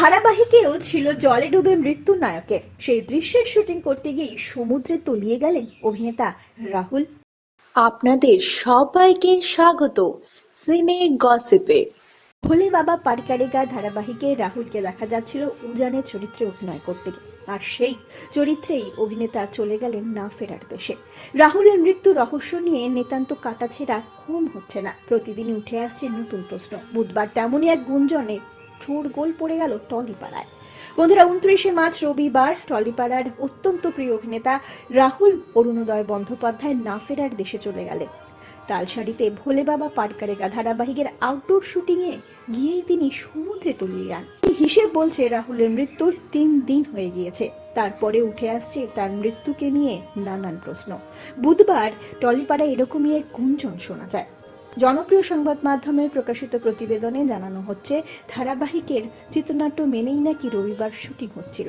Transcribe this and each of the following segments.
ধারাবাহিকেও ছিল জলে ডুবে মৃত্যু নায়কের সেই দৃশ্যের শুটিং করতে গিয়ে সমুদ্রে তলিয়ে গেলেন অভিনেতা রাহুল। আপনাদের সবাইকে স্বাগত সিনে গসিপে। ভোলে বাবা পারকারেগা ধারাবাহিকে রাহুলকে দেখা যাচ্ছিল উজানের চরিত্রে অভিনয় করতে গিয়ে, আর সেই চরিত্রেই অভিনেতা চলে গেলেন না ফেরার দেশে। রাহুলের মৃত্যু রহস্য নিয়ে নিতান্ত কাটাছেঁড়া ঘুম হচ্ছে না। প্রতিদিনই উঠে আসছে নতুন প্রশ্ন। বুধবার তেমনই এক গুঞ্জনে শোরগোল পড়ে গেল টলিপাড়ায়। বন্ধুরা, 29শে মার্চ রবিবার টলিপাড়ার অত্যন্ত প্রিয় অভিনেতা রাহুল অরুণোদয় বন্দ্যোপাধ্যায় না ফেরার দেশে চলে গেলেন। তালসারিতে ভোলে বাবা পারকারেগা ধারাবাহিকের আউটডোর শুটিংয়ে গিয়েই তিনি সমুদ্রে তলিয়ে যান। হিসেব বলছে রাহুলের মৃত্যুর 3 দিন হয়ে গিয়েছে। তারপরে উঠে আসছে তার মৃত্যুকে নিয়ে নানান প্রশ্ন। বুধবার টলিপাড়ায় এরকমই এক গুঞ্জন শোনা যায়। জনপ্রিয় সংবাদ মাধ্যমে প্রকাশিত প্রতিবেদনে জানানো হচ্ছে, ধারাবাহিকের চিত্রনাট্য মেনেই নাকি রবিবার শুটিং হচ্ছিল।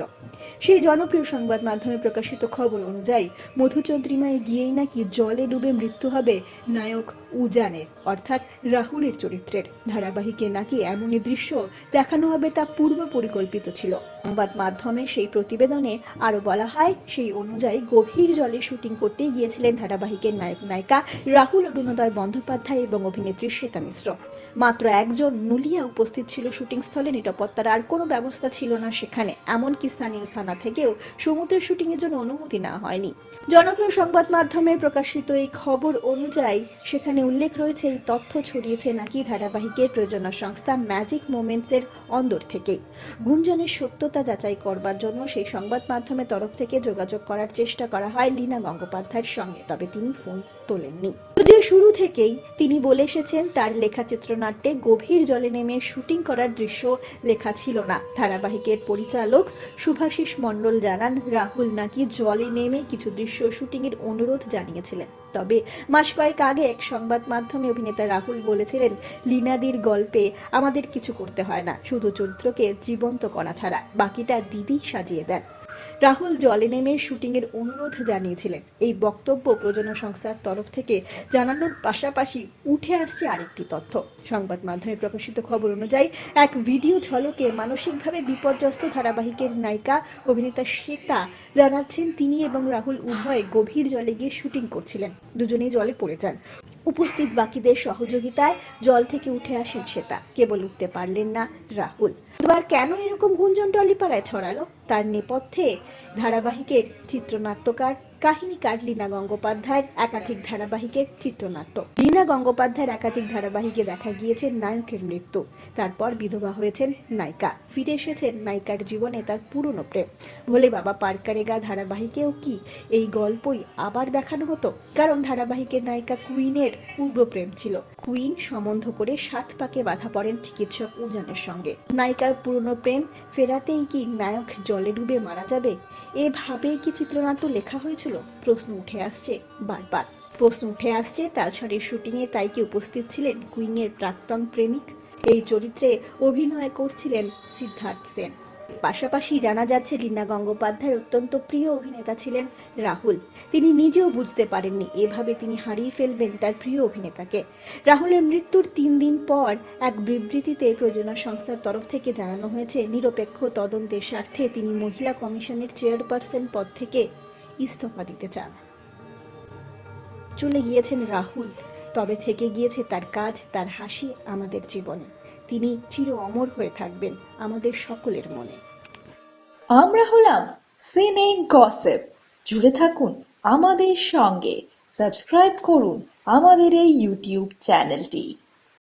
সেই জনপ্রিয় সংবাদ মাধ্যমে প্রকাশিত খবর অনুযায়ী মধুচন্দ্রিমায় গিয়েই নাকি জলে ডুবে মৃত্যু হবে নায়ক উজানের, অর্থাৎ রাহুলের চরিত্রের। ধারাবাহিকে নাকি এমনই দৃশ্য দেখানো হবে তা পূর্ব পরিকল্পিত ছিল। সংবাদ মাধ্যমে সেই প্রতিবেদনে আরো বলা হয়, সেই অনুযায়ী গভীর জলে শুটিং করতে গিয়েছিলেন ধারাবাহিকের নায়ক নায়িকা রাহুল অরুণোদয় বন্দ্যোপাধ্যায় এবং অভিনেত্রী শ্বেতা মিশ্র। মাত্র একজন নুলিয়া উপস্থিত ছিল শুটিং স্থলে। নিরাপত্তার আর কোনো ব্যবস্থা ছিল না সেখানে। এমনকি স্থানীয় থানা থেকেও সমুদ্রের শুটিং এর জন্য অনুমতি নেওয়া হয়নি। জনপ্রিয় সংবাদ মাধ্যমে প্রকাশিত এই খবর অনুযায়ী সেখানে উল্লেখ রয়েছে, এই তথ্য ছড়িয়েছে নাকি ধারাবাহিকের প্রযোজনা সংস্থা ম্যাজিক মোমেন্টস এর অন্দর থেকেই। গুঞ্জনের সত্যতা যাচাই করবার জন্য সেই সংবাদ মাধ্যমের তরফ থেকে যোগাযোগ করার চেষ্টা করা হয় লীনা গঙ্গোপাধ্যায়ের সঙ্গে, তবে তিনি ফোন তোলেননি। যদিও শুরু থেকেই তিনি বলে এসেছেন তার লেখা চিত্রনাট্যে গভীর জলে নেমে শুটিং করার দৃশ্য লেখা ছিল না। ধারাবাহিকের পরিচালক শুভাশিস মণ্ডল জানান, রাহুল নাকি জলে নেমে কিছু দৃশ্য শুটিং এর অনুরোধ জানিয়েছিলেন। তবে মাস কয়েক আগে এক সংবাদ মাধ্যমে অভিনেতা রাহুল বলেছিলেন, লীনাদির গল্পে আমাদের কিছু করতে হয় না, শুধু চরিত্রকে জীবন্ত করা ছাড়া, বাকিটা দিদি সাজিয়ে দেন। রাহুল জলে নেমে শুটিং এর অনুরোধ জানিয়েছিলেন। এই বক্তব্য প্রযোজনা সংস্থার তরফ থেকে জানানোর পাশাপাশি উঠে আসছে আরেকটি তথ্য। সংবাদ মাধ্যমে প্রকাশিত খবর অনুযায়ী এক ভিডিও ঝলকে মানসিকভাবে বিপর্যস্ত ধারাবাহিকের নায়িকা অভিনেতা শ্বেতা জানাচ্ছেন, তিনি এবং রাহুল উভয়ে গভীর জলে গিয়ে শুটিং করছিলেন। দুজনেই জলে পড়ে যান। উপস্থিত বাকিদের সহযোগিতায় জল থেকে উঠে আসেন শ্বেতা, কেবল উঠতে পারলেন না রাহুল। এবার কেন এরকম গুঞ্জন টলিপাড়ায় ছড়ালো? তার নেপথ্যে ধারাবাহিকের চিত্রনাট্যকার কাহিনীকার লীনা গঙ্গোপাধ্যায়ের একাধিক ধারাবাহিকের চিত্রনাট্য। লীনা গঙ্গোপাধ্যায়ের একাধিক ধারাবাহিকে দেখা গিয়েছে নায়কের মৃত্যু, তারপর বিধবা হয়েছেন নায়িকা, ফিরে এসেছেন নায়িকার জীবনে তার পুরনো প্রেম। ভোলে বাবা পারকারেগা ধারাবাহিকেও কি এই গল্পই আবার দেখানো হতো? কারণ ধারাবাহিকের নায়িকা কুইনের পূর্ব প্রেম ছিল। কুইন সম্বন্ধ করে 7 পাকে বাধা পড়েন চিকিৎসক উজানের সঙ্গে। নায়িকার পুরনো প্রেম ফেরাতেই কি নায়ক জলে ডুবে মারা যাবে? এভাবেই কি চিত্রনাট্য লেখা হয়েছিল? প্রশ্ন উঠে আসছে বারবার। তালসারির শুটিংয়ে তাই কি উপস্থিত ছিলেন কুইনের প্রাক্তন প্রেমিক? এই চরিত্রে অভিনয় করছিলেন সিদ্ধার্থ সেন। পাশাপাশি জানা যাচ্ছে, লীনা গঙ্গোপাধ্যায়ের অত্যন্ত প্রিয় অভিনেতা ছিলেন রাহুল। তিনি নিজেও বুঝতে পারেননি এভাবে তিনি হারিয়ে ফেলবেন তার প্রিয় অভিনেতাকে। রাহুলের মৃত্যুর 3 দিন পর এক বিবৃতিতে প্রযোজনা সংস্থার তরফ থেকে জানানো হয়েছে, নিরপেক্ষ তদন্তের স্বার্থে তিনি মহিলা কমিশনের চেয়ারপারসন পদ থেকে ইস্তফা দিতে চান। চলে গিয়েছেন রাহুল, তবে থেকে গিয়েছে তার কাজ, তার হাসি আমাদের জীবনে। তিনি চির অমর হয়ে থাকবেন আমাদের সকলের মনে। আমরা হলাম সিনে গসিপ। জুড়ে থাকুন আমাদের সঙ্গে, সাবস্ক্রাইব করুন আমাদের এই ইউটিউব চ্যানেলটি।